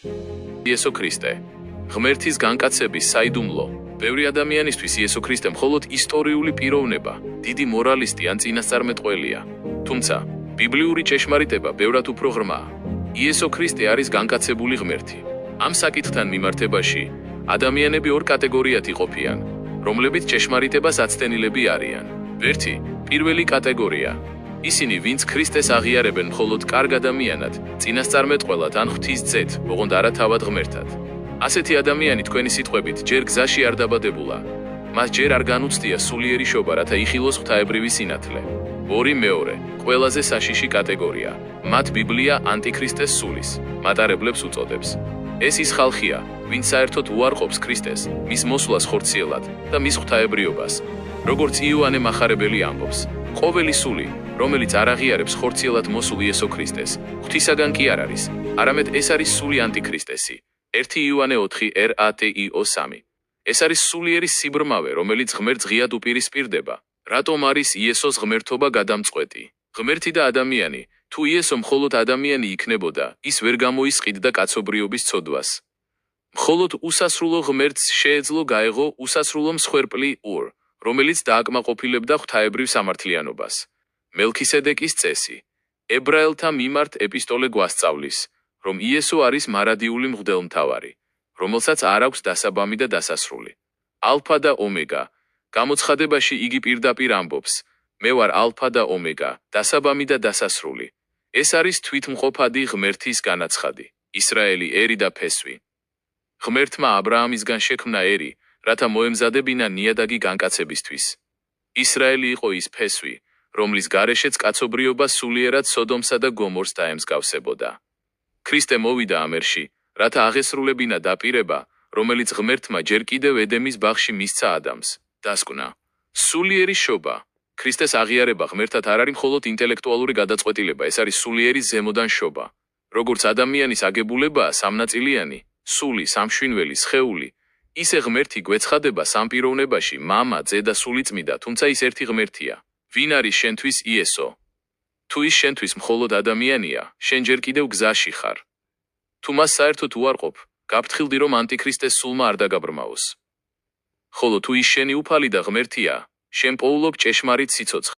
იესო ქრისტე. ღმერთის განკაცების საიდუმლო. ბევრი ადამიანისთვის იესო ქრისტე მხოლოდ ისტორიული პიროვნება, დიდი მორალისტი ან წინასწარმეტყველია. თუმცა, ბიბლიური ჭეშმარიტება ბევრად უფრო ღრმაა. იესო ქრისტე არის განკაცებული ღმერთი. ამ საკითხთან მიმართებაში, ადამიანები ორ კატეგორიად იყოფიან, რომლებიც ჭეშმარიტებას აცდენილები არიან. ერთი, პირველი კატეგორია. ისინი, ვინც ქრისტეს აღიარებენ მხოლოდ კარგ ადამიანად, წინასწარმეტყველად ან ღვთისძედ, ოღონდ არა თავად ღმერთად. ასეთი ადამიანი თქვენი სიტყვებით ჯერ გზაში არ დაბადებულა. მას ჯერ არ განუცდია სულიერი შობა, რათა იხილოს ღვთაებრივი სინათლე. ორი მეორე, ყველაზე საშიში კატეგორია. მათ ბიბლია ანტიქრისტეს სულის, მატარებლებს უწოდებს. ეს ის ხალხია, ვინც საერთოდ უარყოფს ქრისტეს, მის მოსვლას ხორციელად და მის ღვთაებრიობას. როგორც იოანე მახარებელი ამბობს, ყოველი სული, რომელიც არ აღიარებს ხორციელად მოსულ იესო ქრისტეს, ღვთისაგან კი არ არის, არამედ ეს არის სული ანტიქრისტესი. 1 იოანე 4:3. ეს არის სულიერი სიბრმავე, რომელიც ღმერთს ღიად უპირისპირდება. რატომ არის იესოს ღმერთობა გადამწყვეტი? ღმერთი და ადამიანი, თუ იესო მხოლოდ ადამიანი იქნებოდა, ის ვერ გამოისყიდდა კაცობრიობის ცოდვას. მხოლოდ უსასრულო ღმერთს შეეძლო გაეღო უსასრულო მსხვერპლი ორ, რომელიც დააკმაყოფილებდა ღვთაებრივ სამართლიანობას. მელქისედეკის წესი. ებრაელთა მიმართ ეპისტოლე გვასწავლის, რომ იესო არის მარადიული მღვდელმთავარი, რომელსაც არ აქვს დასაბამი და დასასრული. ალფა და ომეგა. გამოცხადებაში იგი პირდაპირ ამბობს, მე ვარ ალფა და ომეგა, დასაბამი და დასასრული. ეს არის თვითმყოფადი ღმერთის განაცხადი, ისრაელი ერი და ფესვი. ღმერთმა აბრაამისგან შექმნა ერი, რათა მოემზადებინა ნიადაგი განკაცებისთვის. ისრაელი იყო ის ფესვი, რომლის გარეშეც კაცობრიობა სულიერად სოდომსა და გომორს დაემსგავსებოდა. ქრისტე მოვიდა ამ ერში, რათა აღესრულებინა დაპირება, რომელიც ღმერთმა ჯერ კიდევ ედემის ბაღში მისცა ადამს. დასკვნა. სულიერი შობა. ქრისტეს აღიარება ღმერთად არ არის მხოლოდ ინტელექტუალური გადაწყვეტილება, ეს არის სულიერი ზემოდან შობა. როგორც ადამიანის აგებულებაა სამნაწილიანი, სული, სამშვინველი, სხეული, ისე ღმერთი გვეცხადება სამპიროვნებაში, მამა, ძე და სულიწმიდა, თუმცა ის ერთი ღმერთია. ვინ არის შენთვის იესო? თუ ის შენთვის მხოლოდ ადამიანია, შენ ჯერ კიდევ გზაში ხარ. თუ მას საერთოდ უარყოფ, გაფრთხილდი რომ ანტიქრისტეს სულმა არ დაგაბრმაოს. ხოლო თუ ის შენი უფალი და ღმერთია, შენ პოულობ ჭეშმარიტ სიცოცხლეს.